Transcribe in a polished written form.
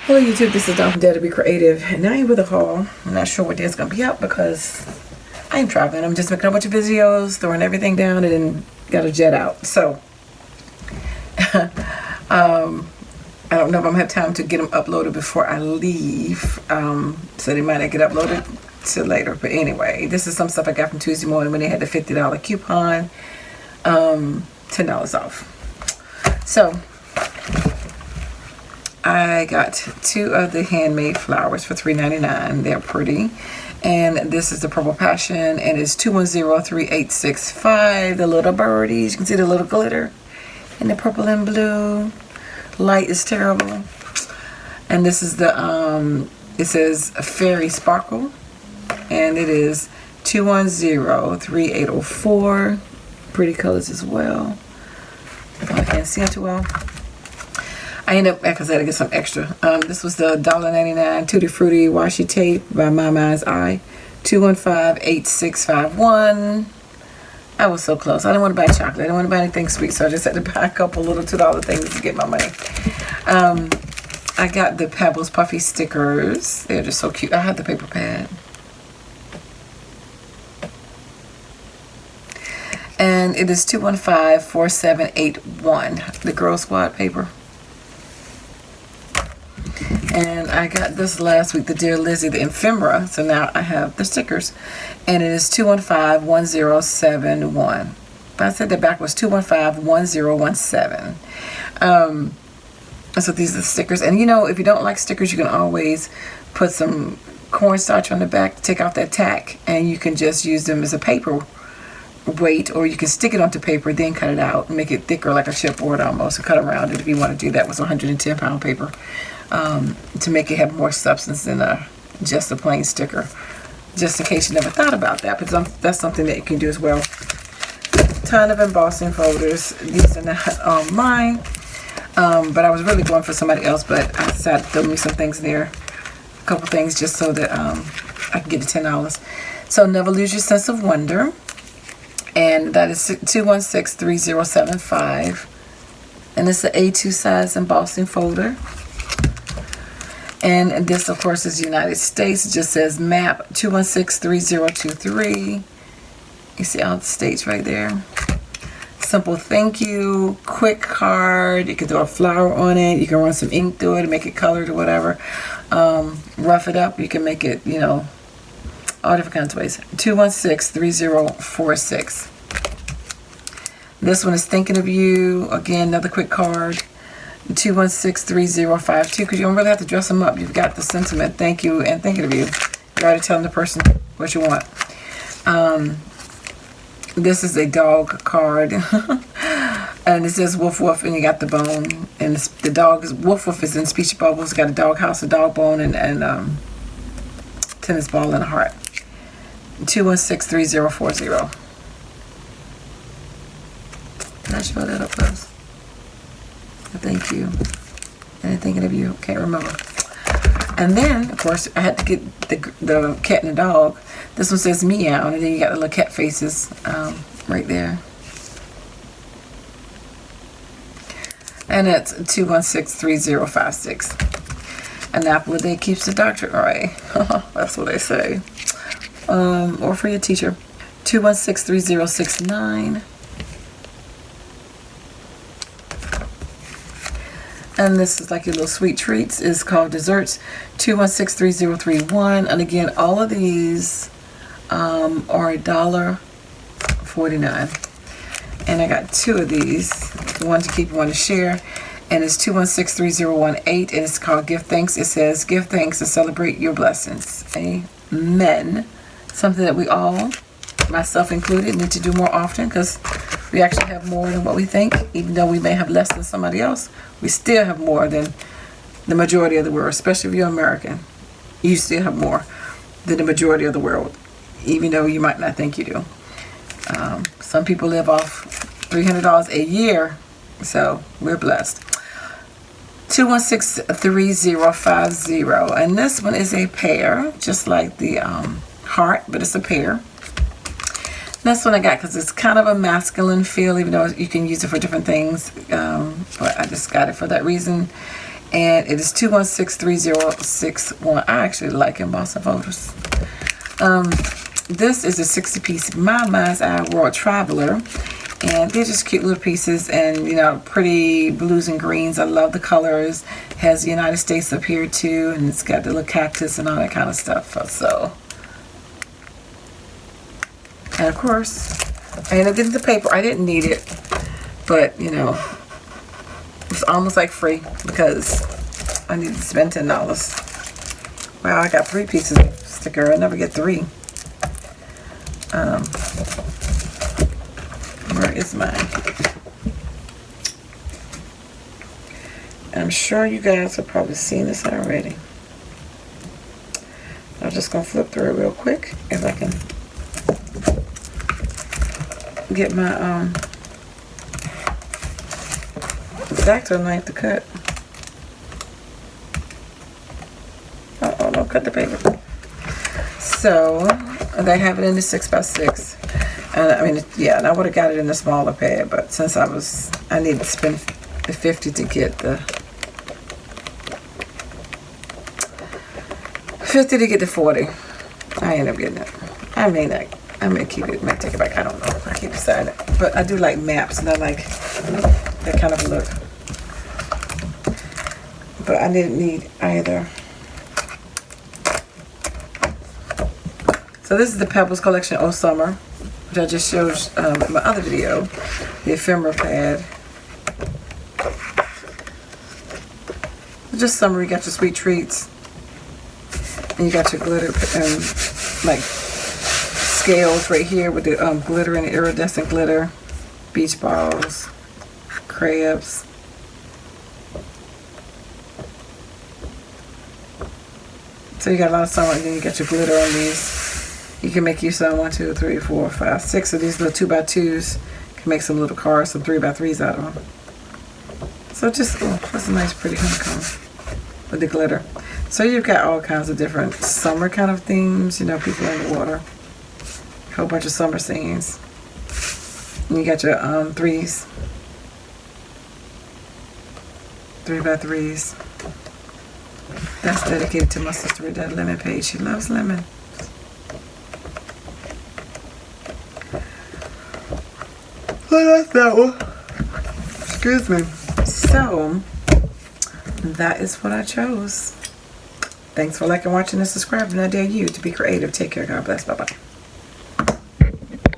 Hello YouTube, this is Dawn from DaretoBeCreative, and I am with a haul. I'm not sure what day it's going to be up because I am traveling. I'm just making a bunch of videos, throwing everything down, and then got to jet out. So, I don't know if I'm going to have time to get them uploaded before I leave. So they might not get uploaded till later. But anyway, this is some stuff I got from Tuesday Morning when they had the $50 coupon, $10 off. So, I got two of the handmade flowers for $3.99. They're pretty. And this is the Purple Passion, and it's 2103865. The little birdies. You can see the little glitter. And the purple and blue. Light is terrible. And this is the, it says Fairy Sparkle. And it is 2103804. Pretty colors as well. I can't see it too well. I ended up, because I had to get some extra. This was the $1.99 Tutti Frutti Washi Tape by My Mind's Eye. 2158651. I was so close. I didn't want to buy chocolate. I didn't want to buy anything sweet, so I just had to buy a couple little $2 things to get my money. I got the Pebbles Puffy stickers. They're just so cute. I had the paper pad. And it is 2154781. The Girl Squad paper. And I got this last week, the Dear Lizzie, the ephemera. So now I have the stickers. And it is 2151071. But I said the back was 2151017. So these are the stickers. And you know, if you don't like stickers, you can always put some cornstarch on the back to take off that tack. And you can just use them as a paper weight, or you can stick it onto paper, then cut it out and make it thicker like a chipboard almost, and cut around it if you want to do that with 110-pound paper. To make it have more substance than just a plain sticker. Just in case you never thought about that, but that's something that you can do as well. Ton of embossing folders. These are not mine, but I was really going for somebody else, but I decided to throw me some things there. A couple things just so that I can get the $10. So Never Lose Your Sense of Wonder. And that is 2163075. And it's the A2 size embossing folder. And this, of course, is United States. It just says map 2163023. You see all the states right there. Simple thank you, quick card. You can throw a flower on it. You can run some ink through it and make it colored or whatever. Rough it up. You can make it, you know, all different kinds of ways. 2163046. This one is Thinking of You. Again, another quick card. 2163052, because you don't really have to dress them up. You've got the sentiment, thank you, and thinking of you. You're already telling the person what you want. This is a dog card. And it says woof woof, and you got the bone. And the dog is, woof woof is in speech bubbles. It's got a dog house, a dog bone, and tennis ball and a heart. 2163040. Can I show that up close? Thank you. And thinking of you. Can't remember. And then, of course, I had to get the cat and the dog. This one says meow, and then you got the little cat faces right there. And it's 2163056. An apple a day keeps the doctor away. That's what they say. Or for your teacher. 2163069. And this is like your little sweet treats. It's called Desserts. 2163031. And again, all of these are $1.49. And I got two of these. One to keep, one to share. And it's 2163018. And it's called Give Thanks. It says, give thanks to celebrate your blessings. Amen. Something that we all, myself included, need to do more often, because we actually have more than what we think. Even though we may have less than somebody else, we still have more than the majority of the world, especially if you're American. You still have more than the majority of the world, even though you might not think you do. Some people live off $300 a year, so we're blessed. 2163050. And this one is a pear, just like the heart, but it's a pear. That's what I got because it's kind of a masculine feel, even though you can use it for different things. But I just got it for that reason. and it is 2163061. I actually like embossing folders. This is a 60-piece My Mind's Eye World Traveler, and they're just cute little pieces, and you know, pretty blues and greens. I love the colors. Has the United States up here too, and it's got the little cactus and all that kind of stuff. So, and of course, and I did the paper. I didn't need it, but you know, it's almost like free because I need to spend $10. Wow, I got 3 pieces of sticker. I never get 3. Where is mine? I'm sure you guys have probably seen this already. I'm just going to flip through it real quick if I can get my X-Acto knife to cut. Oh, don't cut the paper. So, they have it in the 6x6. I mean, yeah, and I would have got it in the smaller pad, but since I needed to spend the 50 to get the 50 to get the 40. I end up getting it. I may keep it, may take it back. I don't know. I keep deciding. But I do like maps, and I like that kind of look. But I didn't need either. So this is the Pebbles collection, Oh Summer, which I just showed in my other video, the ephemera pad. Just summer, you got your sweet treats, and you got your glitter, like scales right here with the glitter and the iridescent glitter, beach balls, crabs. So you got a lot of summer, and then you got your glitter on these. You can make use of 1, 2, 3, 4, 5, 6 of these little 2x2s. You can make some little cards, some 3x3s out of them. So just, oh, that's a nice pretty honeycomb with the glitter. So you've got all kinds of different summer kind of themes, you know, people in the water. A whole bunch of summer scenes. And you got your 3s. 3x3s. That's dedicated to my sister with that lemon page. She loves lemon. Well, that's that one. Excuse me. So, that is what I chose. Thanks for liking, watching, and subscribing. I dare you to be creative. Take care. God bless. Bye-bye.